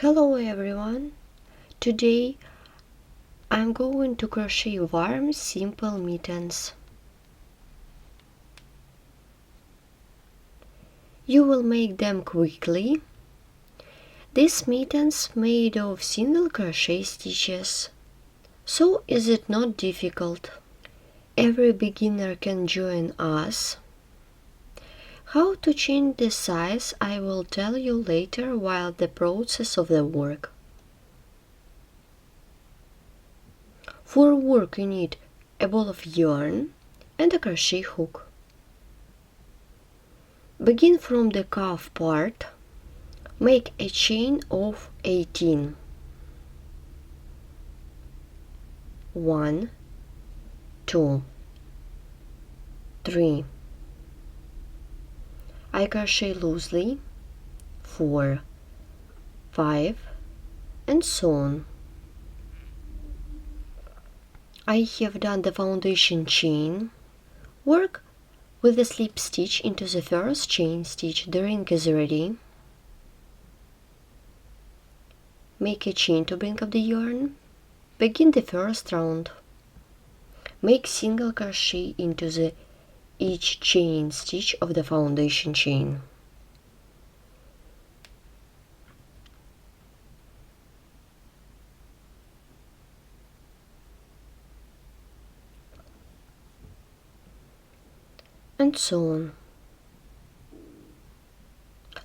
Hello everyone! Today I'm going to crochet warm simple mittens. You will make them quickly. These mittens made of single crochet stitches, so is it not difficult. Every beginner can join us. How to change the size I will tell you later while the process of the work. For work you need a ball of yarn and a crochet hook. Begin from the cuff part. Make a chain of 18. 1, 2, 3. I crochet loosely 4, 5, and so on. I have done the foundation chain. Work with the slip stitch into the first chain stitch. The ring is ready. Make a chain to bring up the yarn. Begin the first round. Make single crochet into each chain stitch of the foundation chain. And so on.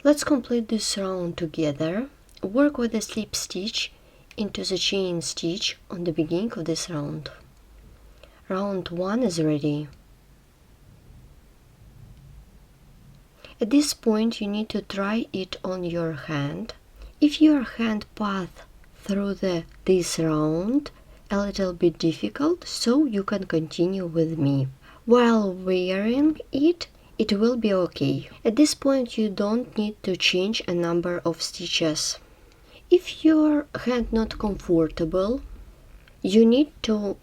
Let's complete this round together. Work with the slip stitch into the chain stitch on the beginning of this round. Round 1 is ready. At this point you need to try it on your hand. If your hand path through this round a little bit difficult, so you can continue with me. While wearing it, it will be okay. At this point you don't need to change a number of stitches. If your hand not comfortable, you need to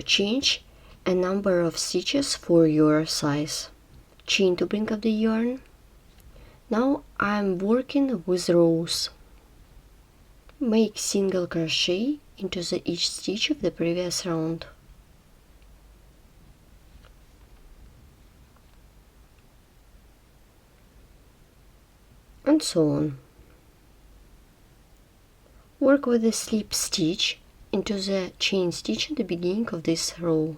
change a number of stitches for your size. Chain to bring up the yarn. Now I'm working with rows. Make single crochet into each stitch of the previous round. And so on. Work with the slip stitch into the chain stitch at the beginning of this row.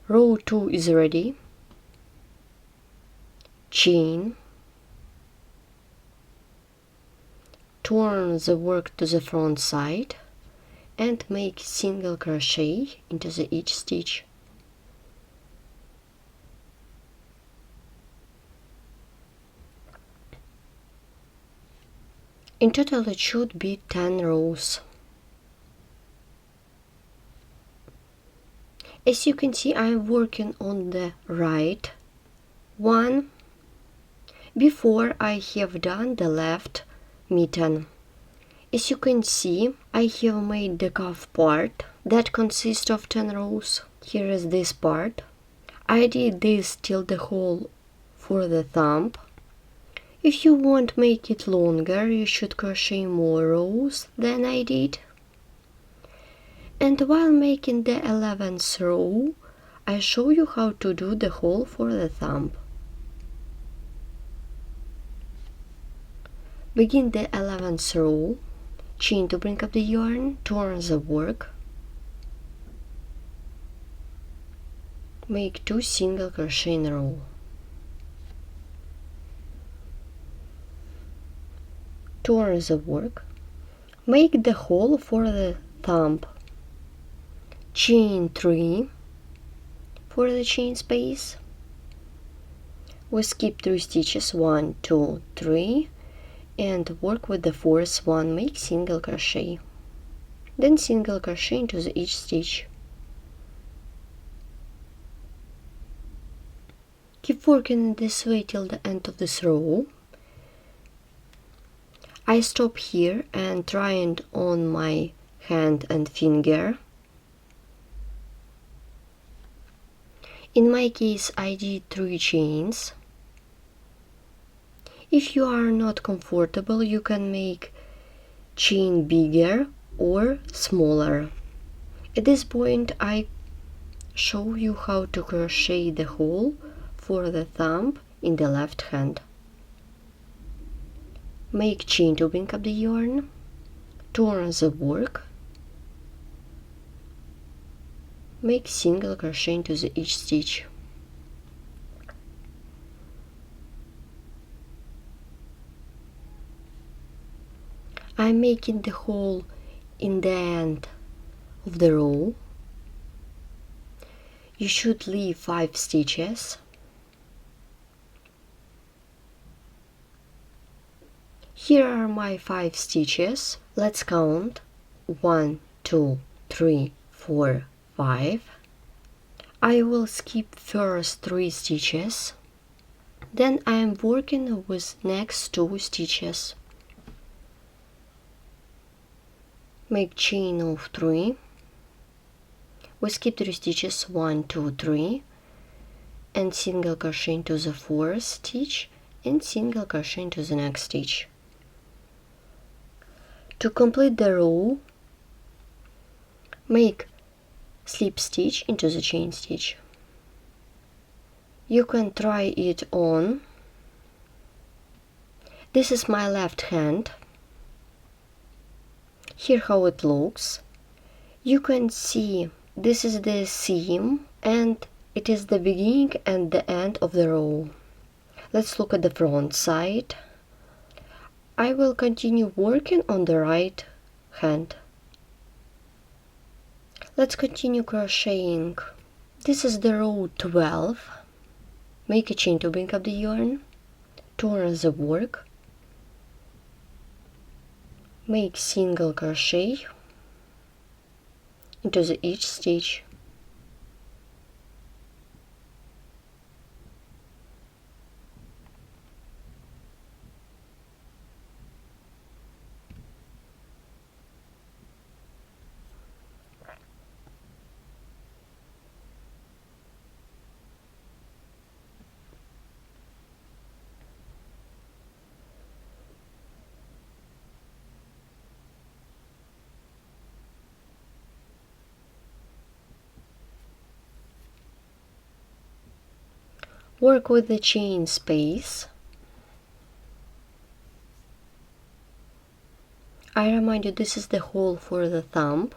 Row 2 is ready. Chain. Turn the work to the front side and make single crochet into each stitch. In total it should be 10 rows. As you can see, I am working on the right one before I have done the left mitten. As you can see, I have made the cuff part that consists of 10 rows. Here is this part. I did this till the hole for the thumb. If you want to make it longer, you should crochet more rows than I did. And while making the 11th row, I show you how to do the hole for the thumb. Begin the 11th row, chain to bring up the yarn, turn the work, make 2 single crochet in a row. Turn the work, make the hole for the thumb, chain 3 for the chain space. We skip 3 stitches, 1, 2, 3, and work with the 4th one. Make single crochet, then single crochet into each stitch. Keep working this way till the end of this row. I stop here and try it on my hand and finger. In my case I did 3 chains. If you are not comfortable, you can make chain bigger or smaller. At this point I show you how to crochet the hole for the thumb in the left hand. Make chain to bring up the yarn, turn the work, make single crochet into each stitch. I'm making the hole in the end of the row. You should leave 5 stitches. Here are my 5 stitches. Let's count. 1, 2, 3, 4, 5. I will skip first 3 stitches. Then I am working with next 2 stitches. Make chain of 3. We skip 3 stitches, 1, 2, 3, and single crochet into the 4th stitch and single crochet into the next stitch. To complete the row, make slip stitch into the chain stitch. You can try it on. This is my left hand. Here how it looks. You can see this is the seam and it is the beginning and the end of the row. Let's look at the front side. I will continue working on the right hand. Let's continue crocheting. This is the row 12. Make a chain to bring up the yarn, turn the work, make single crochet into each stitch. Work with the chain space. I remind you this is the hole for the thumb.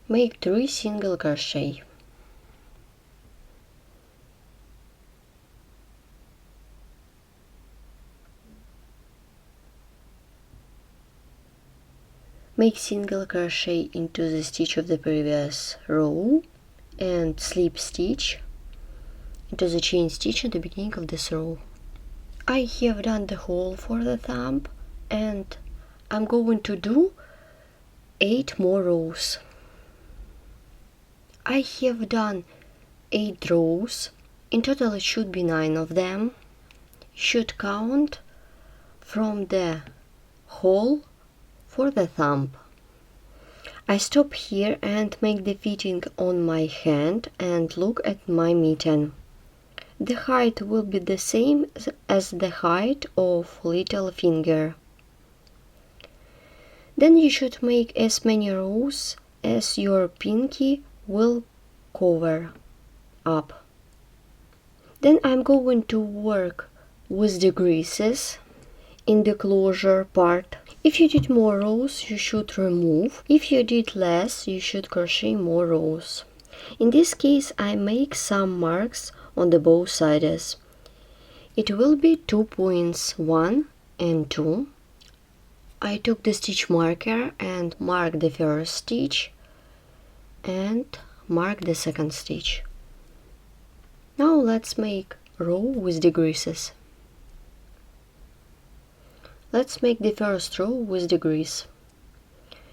Make 3 single crochet. Make single crochet into the stitch of the previous row and slip stitch into the chain stitch at the beginning of this row. I have done the hole for the thumb and I'm going to do 8 more rows. I have done 8 rows. In total it should be 9 of them. You should count from the hole for the thumb. I stop here and make the fitting on my hand and look at my mitten. The height will be the same as the height of little finger. Then you should make as many rows as your pinky will cover up. Then I'm going to work with the creases in the closure part. If you did more rows, you should remove. If you did less, you should crochet more rows. In this case, I make some marks on the both sides. It will be 2 points, 1 and 2. I took the stitch marker and marked the first stitch and mark the second stitch. Now let's make row with the creases. Let's make the first row with the crease.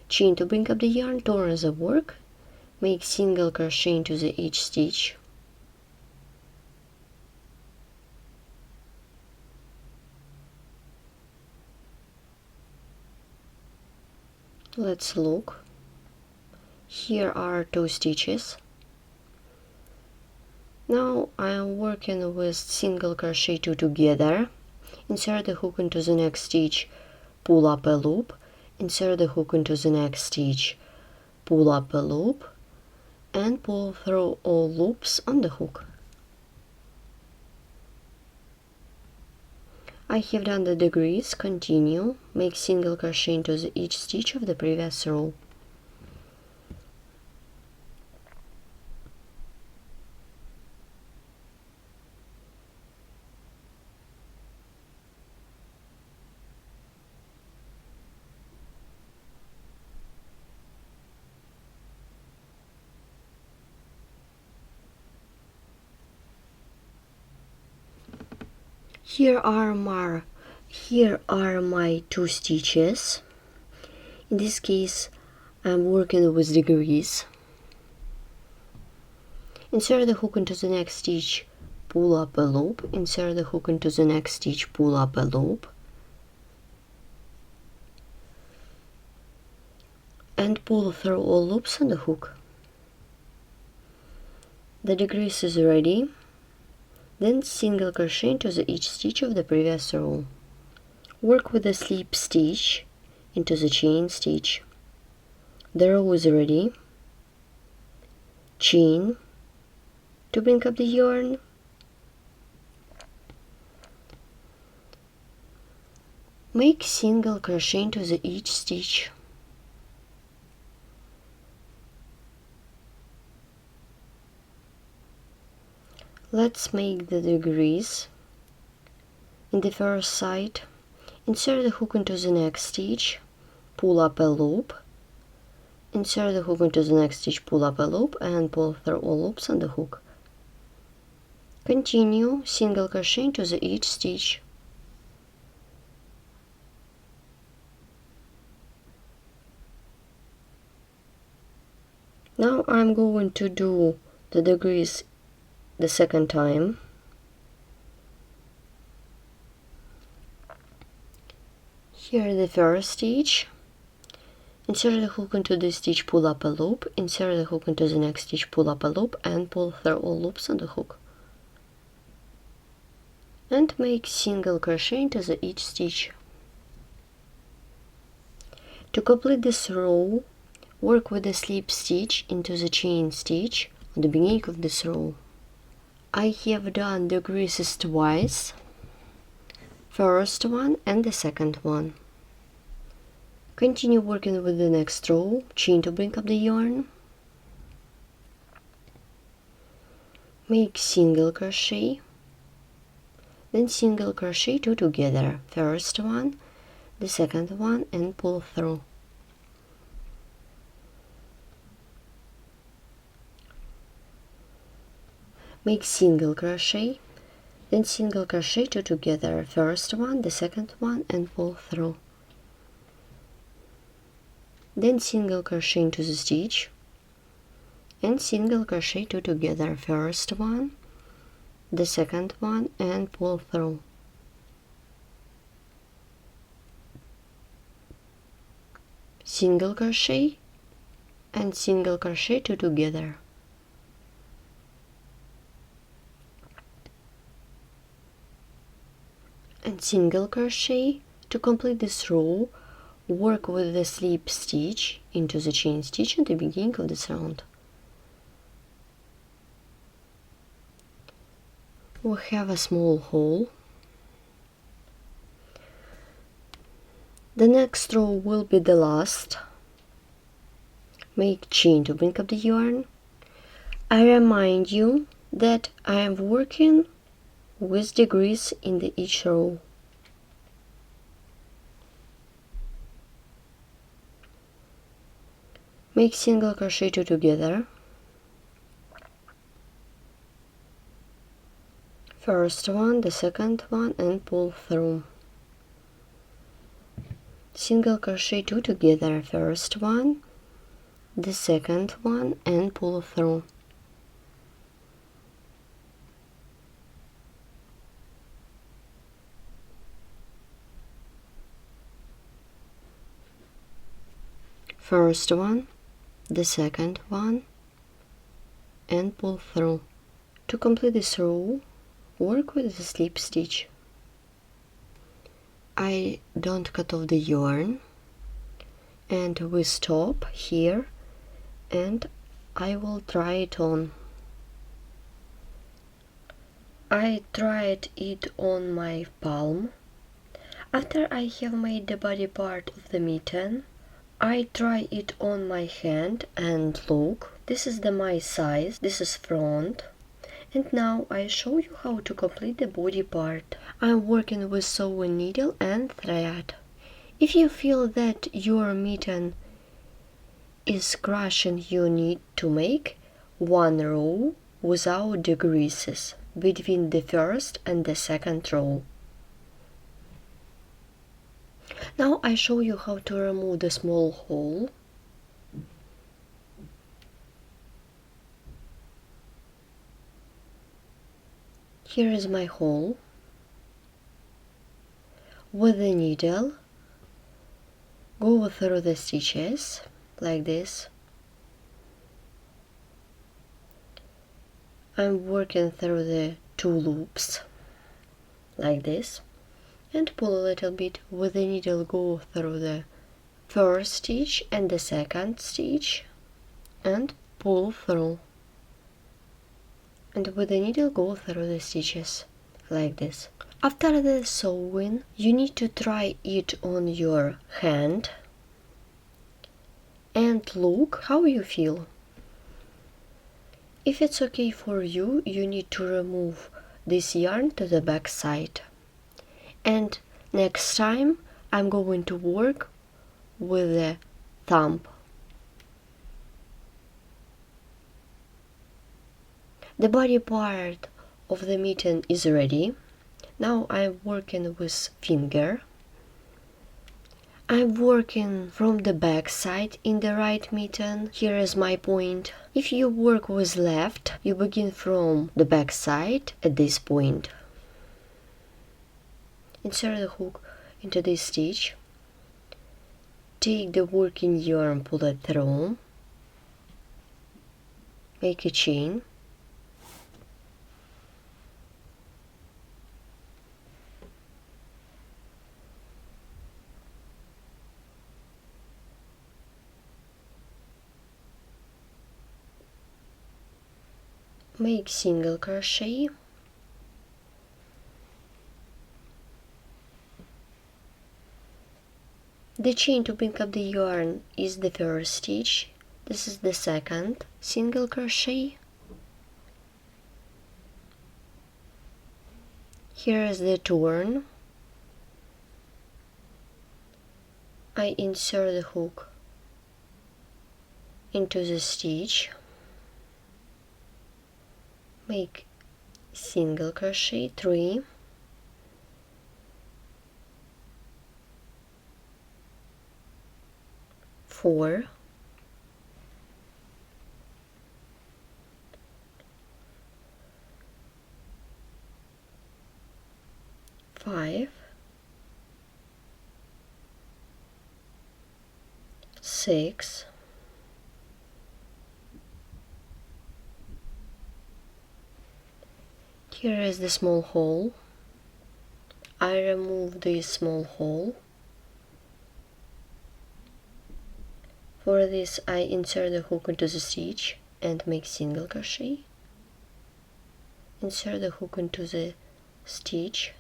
Chain to bring up the yarn, turn the work, make single crochet into each stitch. Let's look. Here are 2 stitches. Now I am working with single crochet 2 together. Insert the hook into the next stitch, pull up a loop, insert the hook into the next stitch, pull up a loop, and pull through all loops on the hook. I have done the degrees. Continue, make single crochet into each stitch of the previous row. Here are my 2 stitches. In this case, I'm working with degrees. Insert the hook into the next stitch, pull up a loop, insert the hook into the next stitch, pull up a loop, and pull through all loops on the hook. The degrees is ready. Then single crochet into each stitch of the previous row. Work with the slip stitch into the chain stitch. The row is ready. Chain to bring up the yarn. Make single crochet into each stitch. Let's make the degrees. In the first side, insert the hook into the next stitch, pull up a loop, insert the hook into the next stitch, pull up a loop, and pull through all loops on the hook. Continue, single crochet into each stitch. Now I'm going to do the degrees the second time. Here the first stitch, insert the hook into the stitch, pull up a loop, insert the hook into the next stitch, pull up a loop, and pull through all loops on the hook. And make single crochet into each stitch. To complete this row, work with the slip stitch into the chain stitch at the beginning of this row. I have done degrees twice, first one and the second one. Continue working with the next row, chain to bring up the yarn. Make single crochet, then single crochet 2 together, first one, the second one, and pull through. Make single crochet, then single crochet 2 together, first one, the second one, and pull through. Then single crochet into the stitch, and single crochet 2 together, first one, the second one, and pull through. Single crochet and single crochet 2 together. And single crochet. To complete this row, work with the slip stitch into the chain stitch at the beginning of this round. We have a small hole. The next row will be the last. Make chain to bring up the yarn. I remind you that I am working with degrees in each row. Make single crochet 2 together, first one, the second one, and pull through. Single crochet 2 together, first one, the second one, and pull through. First one, the second one, and pull through. To complete this row, work with the slip stitch. I don't cut off the yarn, and we stop here, and I will try it on. I tried it on my palm. After I have made the body part of the mitten, I try it on my hand and look, this is my size, this is front. And now I show you how to complete the body part. I'm working with sewing needle and thread. If you feel that your mitten is crushing, you need to make one row without decreases between the first and the second row. Now I show you how to remove the small hole. Here is my hole. With the needle, go through the stitches like this. I'm working through the 2 loops like this, and pull a little bit. With the needle, go through the first stitch and the second stitch and pull through. And with the needle, go through the stitches like this. After the sewing, you need to try it on your hand and look how you feel. If it's okay for you, you need to remove this yarn to the back side. And next time I'm going to work with the thumb. The body part of the mitten is ready. Now I'm working with finger. I'm working from the back side in the right mitten. Here is my point. If you work with left, you begin from the back side at this point. Insert the hook into this stitch. Take the working yarn, pull it through. Make a chain. Make single crochet. The chain to pick up the yarn is the first stitch. This is the second single crochet. Here is the turn. I insert the hook into the stitch. Make single crochet 3, 4, 5, 6, 7. Here is the small hole. I remove this small hole. For this I insert the hook into the stitch and make single crochet. Insert the hook into the stitch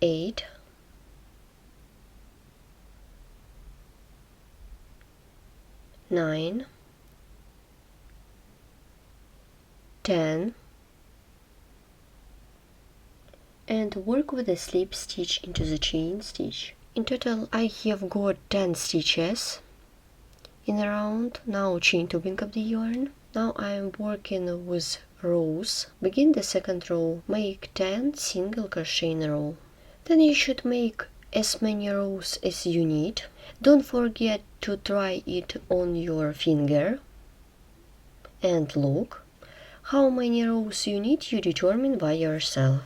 8, 9, 10, and work with the slip stitch into the chain stitch. In total I have got 10 stitches in a round. Now chain to pick up the yarn. Now I am working with rows. Begin the second row, make 10 single crochet in a row. Then you should make as many rows as you need. Don't forget to try it on your finger and look. How many rows you need, you determine by yourself.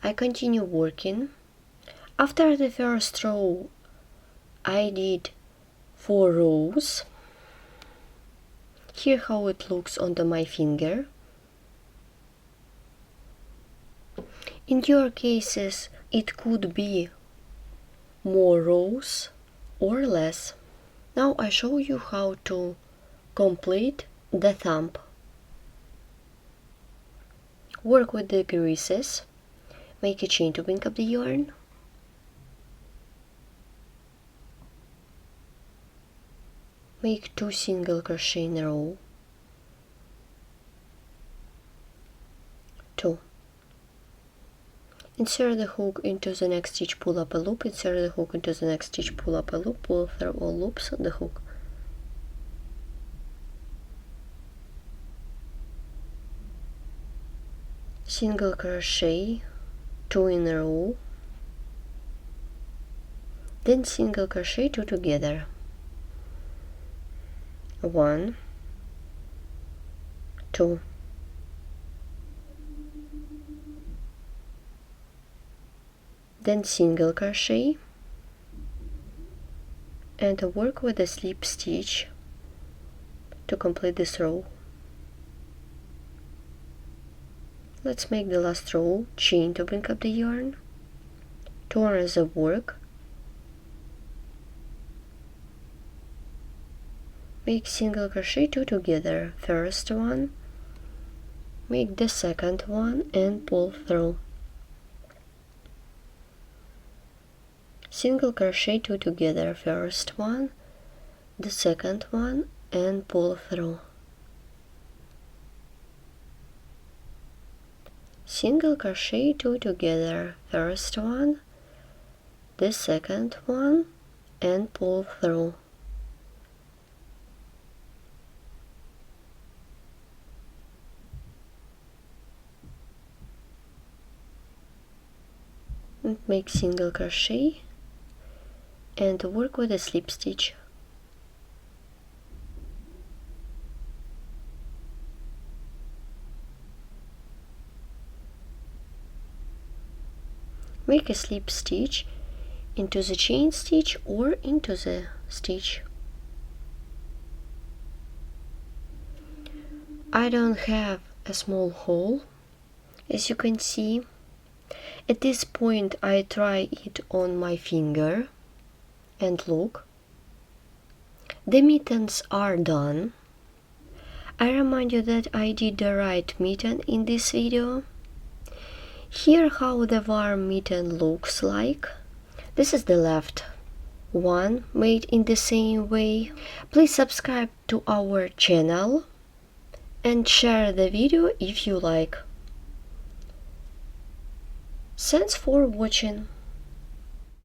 I continue working. After the first row I did 4 rows. Here how it looks on my finger. In your cases, it could be more rows or less. Now I show you how to complete the thumb. Work with the creases. Make a chain to bring up the yarn. Make 2 single crochet in a row. 2. Insert the hook into the next stitch, pull up a loop, insert the hook into the next stitch, pull up a loop, pull through all loops on the hook. Single crochet, 2 in a row, then single crochet 2 together. 1, 2. Then single crochet and work with a slip stitch to complete this row. Let's make the last row, chain to bring up the yarn, turn the work, make single crochet 2 together, first one, make the second one and pull through. Single crochet 2 together, first one, the second one and pull through. Single crochet 2 together, first one, the second one and pull through. And make single crochet and work with a slip stitch. Make a slip stitch into the chain stitch or into the stitch. I don't have a small hole, as you can see. At this point I try it on my finger and look. The mittens are done. I remind you that I did the right mitten in this video. Here how the warm mitten looks like. This is the left one, made in the same way. Please subscribe to our channel and share the video if you like. Thanks for watching.